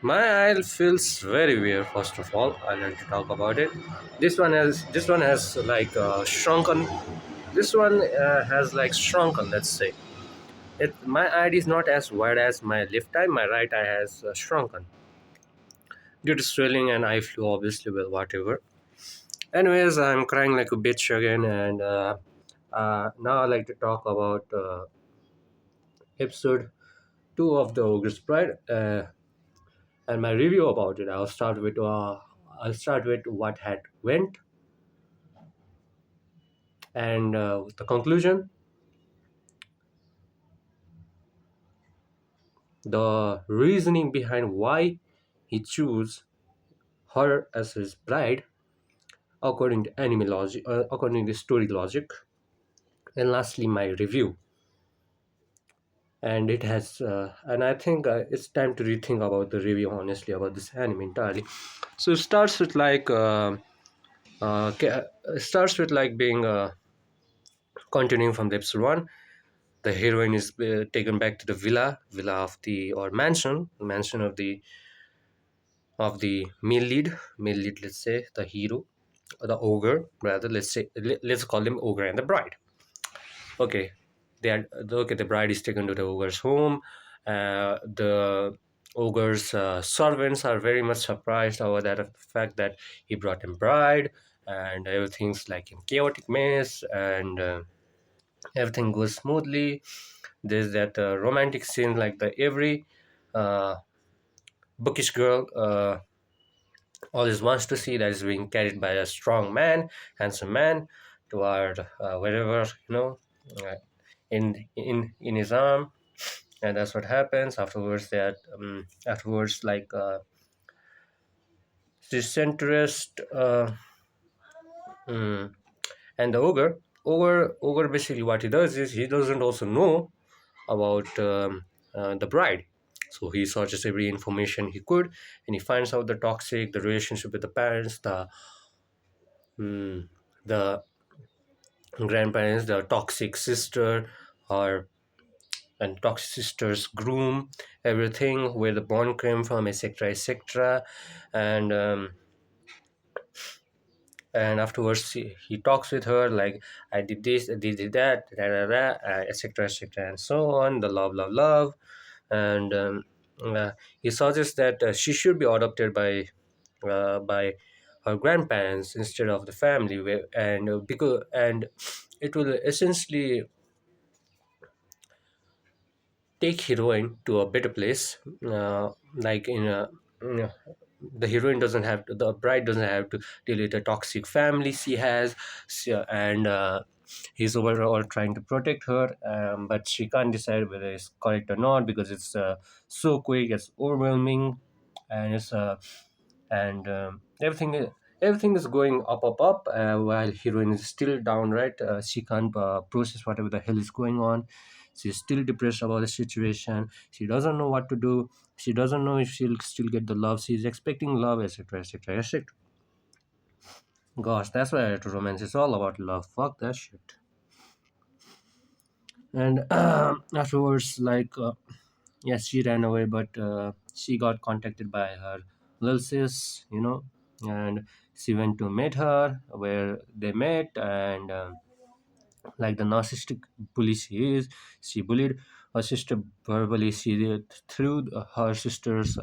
My eye feels very weird. First of all, I like to talk about it. This one has like shrunken. This one has like shrunken. Let's say my eye is not as wide as my left eye. My right eye has shrunken due to swelling and eye flu. Obviously, well, whatever. Anyways, I'm crying like a bitch again, and now I like to talk about episode two of the Ogre's Pride. And my review about it. I'll start with what had went and the conclusion, the reasoning behind why he chose her as his bride, according to anime logic, according to story logic, and lastly my review. And I think it's time to rethink about the review honestly about this anime entirely. So it starts with like it starts with like being continuing from the episode one. The heroine is taken back to the villa of the or mansion of the male lead, let's say the hero, or the ogre rather. Let's call him ogre and the bride. Okay, the bride is taken to the ogre's home. The ogre's servants are very much surprised over that fact that he brought him bride, and everything's like in chaotic mess, and everything goes smoothly. There's that romantic scene like the every uh, bookish girl always wants to see, that is being carried by a strong man, handsome man, toward wherever, uh, in his arm, and that's what happens afterwards. Afterwards, like this centrist, mm, and the ogre basically what he does is he doesn't also know about the bride. So he searches every information he could, and he finds out the relationship with the parents, mm, the grandparents, the toxic sister, or and toxic sister's groom, everything, where the bond came from, etc., etc. And afterwards he talks with her like, I did this, I did that, da, da, da, etc., etc., and so on. The love, and he suggests that she should be adopted by her grandparents instead of the family, and it will essentially take heroine to a better place, like in a you know, the bride doesn't have to deal with the toxic family she has. And he's overall trying to protect her, but she can't decide whether it's correct or not because it's so quick, it's overwhelming, and it's and everything is going up, while heroine is still down, right? She can't process whatever the hell is going on. She's still depressed about the situation. She doesn't know what to do. She doesn't know if she'll still get the love she's expecting, love, etc., etc., etc. Gosh, that's why romance is all about love. Fuck that shit. And afterwards, like, yes, she ran away, but she got contacted by her little sis, and she went to meet her where they met. And like the narcissistic bully she is, she bullied her sister verbally. Threw her sister's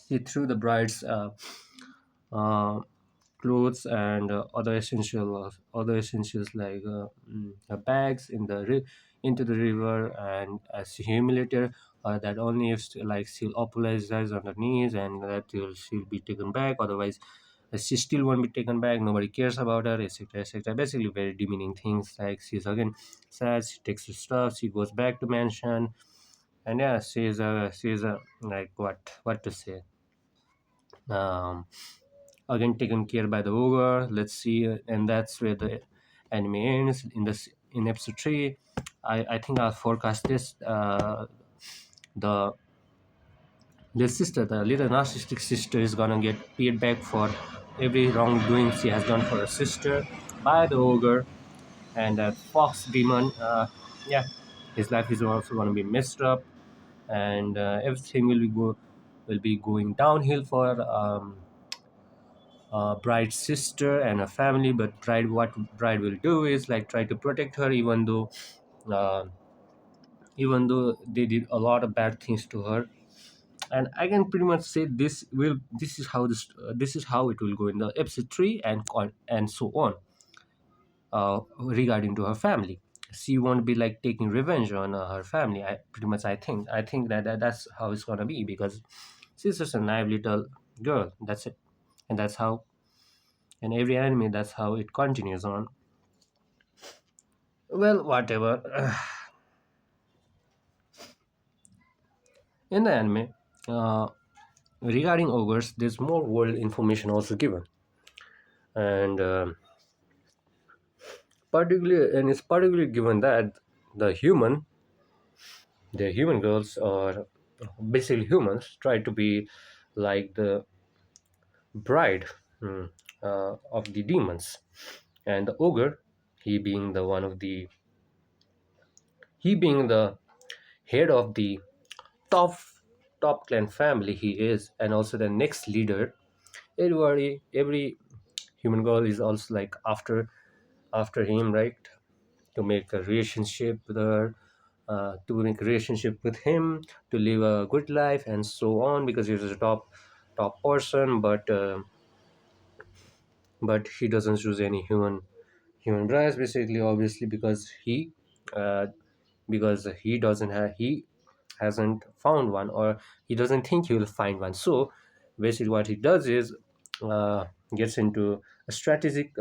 she threw the bride's uh, clothes and other essentials like bags into the river, and as she humiliated her that only if like she'll apologize on her knees, and that she'll be taken back, otherwise she still won't be taken back, nobody cares about her, etc., etc. Basically very demeaning things. Like she's again sad, she takes her stuff, she goes back to mansion, and yeah, she's a like what to say, um again taken care by the ogre. Let's see, and that's where the anime ends. In episode three, I think I'll forecast this. The the little narcissistic sister, is gonna get paid back for every wrongdoing she has done for her sister by the ogre, and that fox demon. Yeah, his life is also gonna be messed up, and everything will be go will be going downhill for bride's sister and her family. But bride will do is like try to protect her, uh, even though they did a lot of bad things to her. And I can pretty much say this is how it will go in the episode 3 and so on, regarding to her family. She won't be like taking revenge on her family. I think that's how it's gonna be, because she's just a naive little girl. That's it. And that's how, in every anime, that's how it continues on. Well, whatever. In the anime, uh, regarding ogres, there's more world information also given. And it's particularly given that the human girls, or basically humans, try to be like the bride, of the demons. And the ogre, he being the one of the he being the head of the top top clan family he is, and also the next leader. Every human girl is also like after him, right? To make a relationship with her, to make a relationship with him, to live a good life and so on, because he's a top person. But he doesn't choose any human brides, basically, obviously, uh, because he hasn't found one, or he doesn't think he will find one. So basically what he does is, uh, gets into a strategic,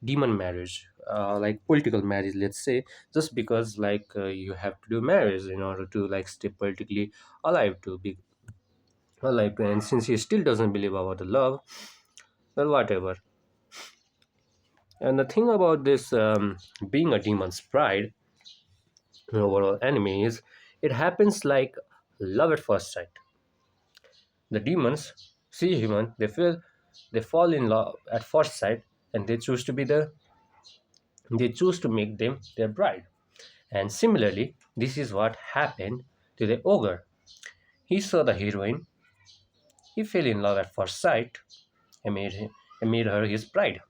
demon marriage, like political marriage, let's say, just because like, you have to do marriage in order to like stay politically alive, to be alive. And since he still doesn't believe about the love, well, whatever. And the thing about this, being a demon's bride in overall anime, is it happens like love at first sight. The demons see human, they fall in love at first sight, and they choose to make them their bride. And similarly, this is what happened to the ogre. He saw the heroine, he fell in love at first sight, and made her his bride.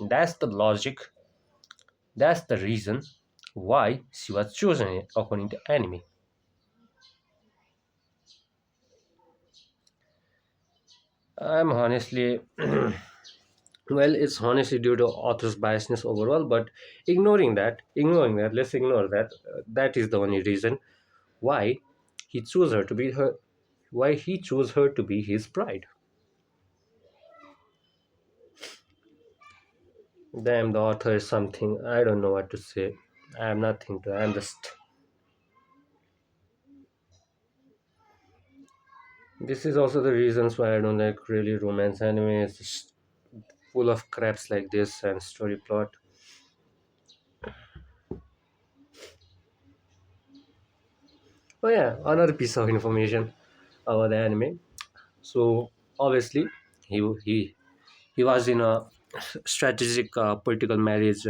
That's the logic, that's the reason why she was chosen according to anime. I'm honestly, well, it's honestly due to author's biasness overall, but let's ignore that. That is the only reason why he chose her to be her, why he chose her to be his bride. Damn, the author is something. I don't know what to say. I am nothing to. I'm just. This is also the reasons why I don't like really romance anime. It's just full of craps like this and story plot. Oh yeah, another piece of information about the anime. So obviously, he he he was in a strategic, political marriage,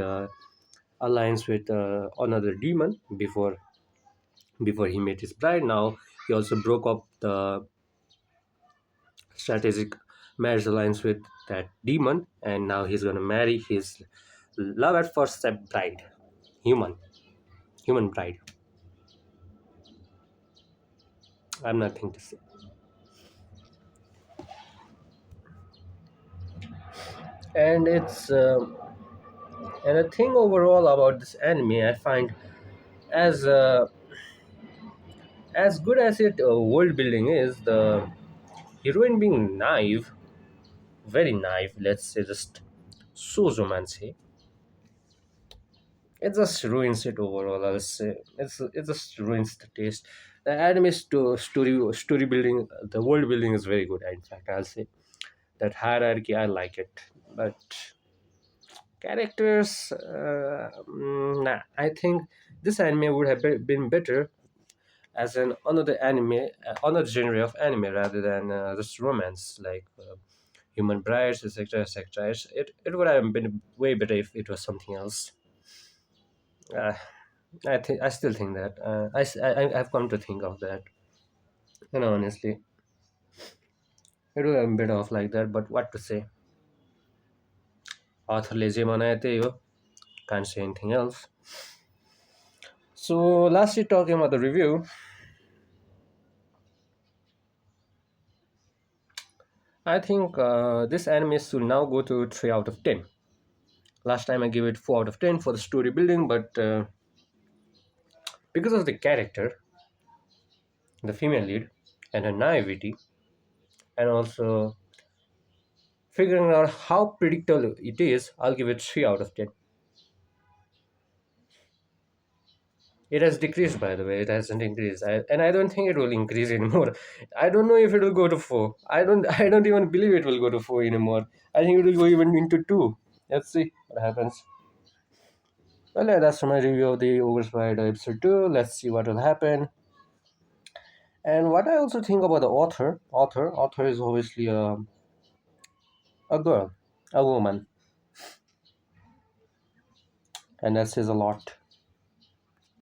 alliance with, another demon before he met his bride. Now he also broke up the strategic marriage alliance with that demon, and now he's gonna marry his love at first sight bride, human human bride. I'm nothing to say. And it's and the thing overall about this anime, I find, as as good as it, world building is, the heroine being naive, very naive, let's say, just so romantic, it just ruins it overall. I'll say it just ruins the taste. The anime story building, the world building is very good. In fact, I'll say that hierarchy, I like it, but characters, nah. I think this anime would have been better as an another anime, another genre of anime, rather than, just romance, like, human brides, etc., etc. It would have been way better if it was something else. Uh, I still think that, I've come to think of that, honestly. It was a bit off like that, but what to say? Authorले जे बनायो त्यही हो. Can't say anything else. So, lastly, talking about the review, I think this anime should now go to 3 out of 10. Last time I gave it 4 out of 10 for the story building, but because of the character, the female lead, and her naivety, and also figuring out how predictable it is, I'll give it 3 out of 10. It has decreased, by the way. It hasn't increased, and I don't think it will increase anymore. I don't know if it will go to 4. I don't even believe it will go to 4 anymore. I think it will go even into 2. Let's see what happens. Well, yeah, that's my review of the Overspider episode 2. Let's see what will happen. And what I also think about the author is obviously a girl, a woman, and that says a lot.